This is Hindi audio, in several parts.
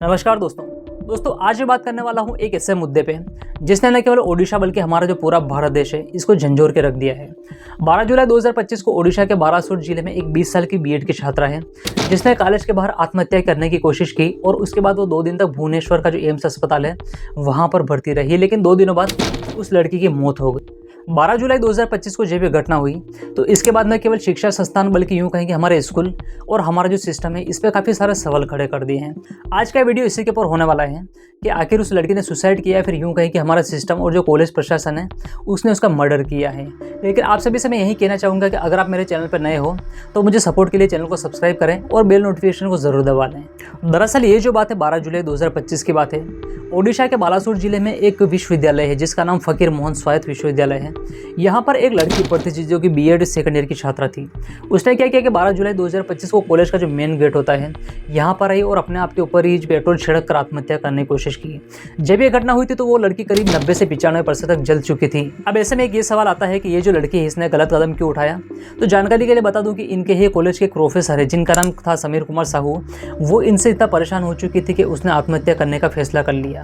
नमस्कार दोस्तों आज मैं बात करने वाला हूँ एक ऐसे मुद्दे पे जिसने न केवल ओडिशा बल्कि हमारा जो पूरा भारत देश है इसको झंझोर के रख दिया है। 12 जुलाई 2025 को ओडिशा के बालासोर जिले में एक 20 साल की बीएड की छात्रा है जिसने कॉलेज के बाहर आत्महत्या करने की कोशिश की और उसके बाद वो 2 दिन तक भुवनेश्वर का जो एम्स अस्पताल है वहाँ पर भर्ती रही, लेकिन 2 दिनों बाद उस लड़की की मौत हो गई। 12 जुलाई 2025 को जब ये घटना हुई तो इसके बाद न केवल शिक्षा संस्थान बल्कि यूँ कहें कि हमारे स्कूल और हमारा जो सिस्टम है इस पर काफ़ी सारे सवाल खड़े कर दिए हैं। आज का वीडियो इसी के ऊपर होने वाला है कि आखिर उस लड़की ने सुसाइड किया है, फिर यूँ कहें कि हमारा सिस्टम और जो कॉलेज प्रशासन है उसने उसका मर्डर किया है। लेकिन आप सभी से मैं यही कहना चाहूँगा कि अगर आप मेरे चैनल पर नए हो तो मुझे सपोर्ट के लिए चैनल को सब्सक्राइब करें और बेल नोटिफिकेशन को ज़रूर दबा लें। दरअसल ये जो बात है 12 जुलाई 2025 की बात है। ओडिशा के बालासोर जिले में एक विश्वविद्यालय है जिसका नाम फकीर मोहन स्वायत्त विश्वविद्यालय है। यहाँ पर एक लड़की पढ़ती थी जो कि बीएड सेकंड ईयर की छात्रा थी। उसने क्या किया कि 12 जुलाई 2025 को कॉलेज का जो मेन गेट होता है यहाँ पर आई और अपने आप के ऊपर ही पेट्रोल छिड़क कर आत्महत्या करने की कोशिश की। जब ये घटना हुई थी तो वो लड़की करीब 90 से 95% तक जल चुकी थी। अब ऐसे में एक ये सवाल आता है कि ये जो लड़की है इसने गलत कदम क्यों उठाया। तो जानकारी के लिए बता दूं कि इनके ही कॉलेज के प्रोफेसर है जिनका नाम था समीर कुमार साहू, वो इनसे इतना परेशान हो चुकी थी कि उसने आत्महत्या करने का फैसला कर लिया।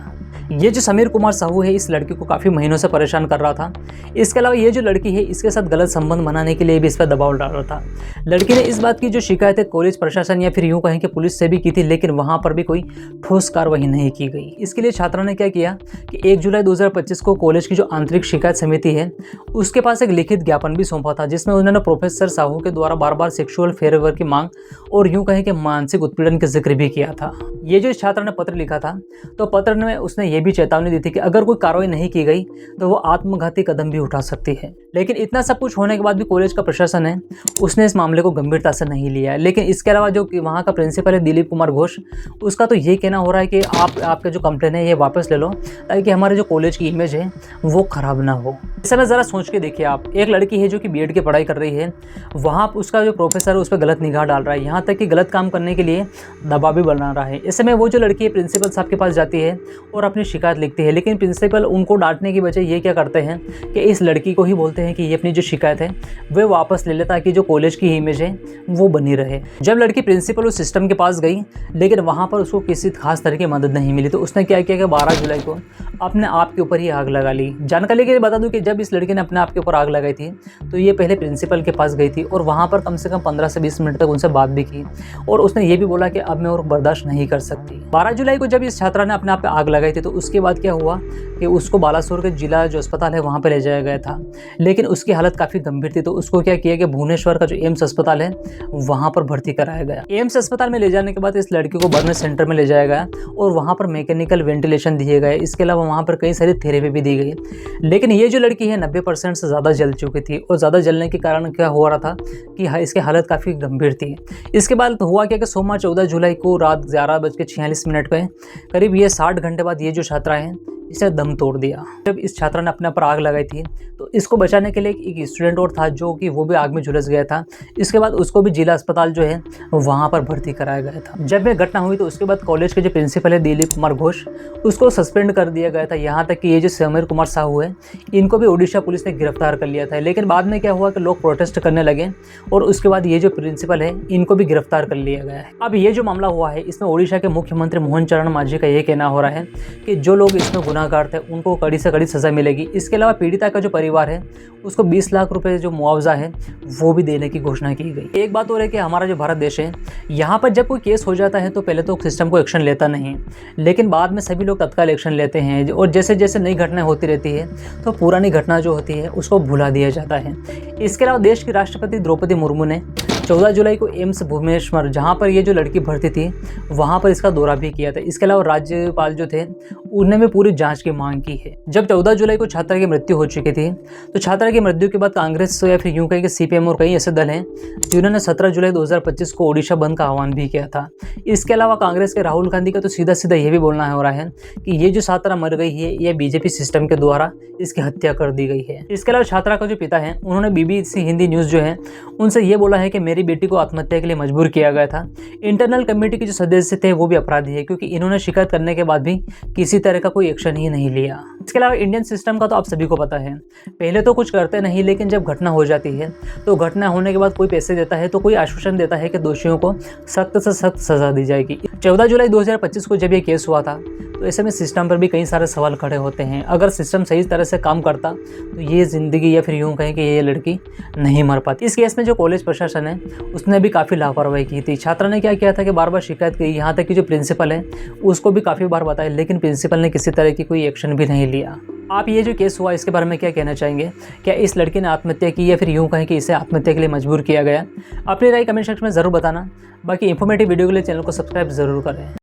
ये जो समीर कुमार साहू है इस लड़की को काफ़ी महीनों से परेशान कर रहा था। इसके अलावा ये जो लड़की है इसके साथ गलत संबंध बनाने के लिए भी इस पर दबाव डाल रहा था। लड़की ने इस बात की जो शिकायत है कॉलेज प्रशासन या फिर यूँ कहें कि पुलिस से भी की थी, लेकिन वहाँ पर भी कोई ठोस कार्रवाई नहीं की गई। इसके लिए छात्रा ने क्या किया कि 1 जुलाई 2025 को कॉलेज की जो आंतरिक शिकायत समिति है उसके पास एक लिखित ज्ञापन भी सौंपा था जिसमें उन्होंने प्रोफेसर साहू के द्वारा बार बार सेक्सुअल फेरवेयर की मांग और यूँ कहें कि मानसिक उत्पीड़न का जिक्र भी किया था। ये जो छात्रा ने पत्र लिखा था तो पत्र में उसने ये भी चेतावनी दी थी कि अगर कोई कार्रवाई नहीं की गई तो वो आत्मघाती कदम भी उठा सकती है। लेकिन इतना सब कुछ होने के बाद भी कॉलेज का प्रशासन है उसने इस मामले को गंभीरता से नहीं लिया है। लेकिन इसके अलावा जो वहाँ का प्रिंसिपल है दिलीप कुमार घोष, उसका तो ये कहना हो रहा है कि आपका जो कंप्लेन है ये वापस ले लो ताकि हमारे जो कॉलेज की इमेज है वो खराब ना हो। इस समय ज़रा सोच के देखिए आप, एक लड़की है जो कि बीएड की पढ़ाई कर रही है, वहाँ उसका जो प्रोफेसर है उस पर गलत निगाह डाल रहा है, यहाँ तक कि गलत काम करने के लिए दबाव भी बना रहा है। इस समय वो जो लड़की है प्रिंसिपल साहब के पास जाती है और अपनी शिकायत लिखती है, लेकिन प्रिंसिपल उनको डांटने की बजाय ये क्या करते हैं कि इस लड़की को ही बोलते हैं कि ये अपनी जो शिकायत है वे वापस ले ले ताकि जो कॉलेज की इमेज है वो बनी रहे। जब लड़की प्रिंसिपल उस सिस्टम के पास गई लेकिन वहाँ पर उसको किसी खास तरह की मदद नहीं मिली तो उसने क्या किया कि 12 जुलाई को अपने आप के ऊपर ही आग लगा ली। जानकारी के लिए बता दूं कि जब इस लड़की ने अपने आप के ऊपर आग लगाई थी तो ये पहले प्रिंसिपल के पास गई थी और वहाँ पर कम से कम 15 से 20 मिनट तक उनसे बात भी की और उसने ये भी बोला कि अब मैं और बर्दाश्त नहीं कर सकती। 12 जुलाई को जब इस छात्रा ने अपने आप पे आग लगाई थी तो उसके बाद क्या हुआ कि उसको बालासोर के जिला जो अस्पताल है वहाँ पर ले जाया गया था, लेकिन उसकी हालत काफ़ी गंभीर थी तो उसको क्या किया कि भुवनेश्वर का जो एम्स अस्पताल है वहाँ पर भर्ती कराया गया। एम्स अस्पताल में ले जाने के बाद इस लड़की को बर्न सेंटर में ले जाया गया और वहाँ पर मैकेनिकल वेंटिलेशन दिए गए। इसके अलावा वहाँ पर कई सारी थेरेपी भी दी गई, लेकिन ये जो लड़की है 90% से ज़्यादा जल चुकी थी और ज़्यादा जलने के कारण क्या हो रहा था कि इसकी हालत काफ़ी गंभीर थी। इसके बाद हुआ क्या कि सोमवार 14 जुलाई को रात 11:46 पे करीब ये 60 घंटे बाद ये जो छात्रा है इसे दम तोड़ दिया। जब इस छात्रा ने अपने पर आग लगाई थी तो इसको बचाने के लिए एक स्टूडेंट और था जो कि वो भी आग में झुलस गया था। इसके बाद उसको भी जिला अस्पताल जो है वहाँ पर भर्ती कराया गया था। जब ये घटना हुई तो उसके बाद कॉलेज के जो प्रिंसिपल है दिलीप कुमार घोष उसको सस्पेंड कर दिया गया था। यहाँ तक कि ये जो समीर कुमार साहू है इनको भी ओडिशा पुलिस ने गिरफ्तार कर लिया था। लेकिन बाद में क्या हुआ कि लोग प्रोटेस्ट करने लगे और उसके बाद ये जो प्रिंसिपल है इनको भी गिरफ्तार कर लिया गया है। अब ये जो मामला हुआ है इसमें ओडिशा के मुख्यमंत्री मोहन चरण मांझी का ये कहना हो रहा है कि जो लोग इसमें गुनाहगार थे उनको कड़ी से कड़ी सजा मिलेगी। इसके अलावा पीड़िता का जो परिवार है उसको 20 लाख रुपए जो मुआवजा है वो भी देने की घोषणा की गई। एक बात और है कि हमारा जो भारत देश है यहाँ पर जब कोई केस हो जाता है तो पहले तो सिस्टम को एक्शन लेता नहीं, लेकिन बाद में सभी लोग तत्काल एक्शन लेते हैं और जैसे जैसे नई घटनाएं होती रहती है तो पुरानी घटना जो होती है उसको भुला दिया जाता है। इसके अलावा देश की राष्ट्रपति द्रौपदी मुर्मू ने 14 जुलाई को एम्स भुवनेश्वर जहाँ पर ये जो लड़की भर्ती थी वहाँ पर इसका दौरा भी किया था। इसके अलावा राज्यपाल जो थे उन्होंने भी पूरी जांच की मांग की है। जब 14 जुलाई को छात्रा की मृत्यु हो चुकी थी तो छात्रा की मृत्यु के बाद कांग्रेस या फिर यूं कहें कि सीपीएम और कई ऐसे दल हैं जिन्होंने 17 जुलाई 2025 को ओडिशा बंद का आह्वान भी किया था। इसके अलावा कांग्रेस के राहुल गांधी का तो सीधा सीधा ये भी बोलना हो रहा है कि ये जो छात्रा मर गई है ये बीजेपी सिस्टम के द्वारा इसकी हत्या कर दी गई है। इसके अलावा छात्रा का जो पिता है उन्होंने बीबीसी हिंदी न्यूज़ जो है उनसे ये बोला है कि मेरी बेटी को आत्महत्या के लिए मजबूर किया गया था। इंटरनल कमेटी के जो सदस्य थे वो भी अपराधी है क्योंकि इन्होंने शिकायत करने के बाद भी किसी तरह का कोई एक्शन ही नहीं लिया। इसके अलावा इंडियन सिस्टम का तो आप सभी को पता है, पहले तो कुछ करते नहीं, लेकिन जब घटना हो जाती है तो घटना होने के बाद कोई पैसे देता है तो कोई आश्वासन देता है कि दोषियों को सख्त से सख्त सज़ा दी जाएगी। 14 जुलाई 2025 को जब ये केस हुआ था तो ऐसे में सिस्टम पर भी कई सारे सवाल खड़े होते हैं। अगर सिस्टम सही तरह से काम करता तो ये ज़िंदगी या फिर यूँ कहें कि ये लड़की नहीं मर पाती। इस केस में जो कॉलेज प्रशासन है उसने भी काफ़ी लापरवाही की थी। छात्रा ने क्या किया था कि बार बार शिकायत की, यहाँ तक कि जो प्रिंसिपल है उसको भी काफ़ी बार बताया, लेकिन प्रिंसिपल ने किसी तरह की कोई एक्शन भी नहीं लिया। आप ये जो केस हुआ इसके बारे में क्या कहना चाहेंगे? क्या इस लड़की ने आत्महत्या की या फिर यूँ कहें कि इसे आत्महत्या के लिए मजबूर किया गया? अपनी राय कमेंट सेक्शन में ज़रूर बताना। बाकी इन्फॉर्मेटिव वीडियो के लिए चैनल को सब्सक्राइब ज़रूर करें।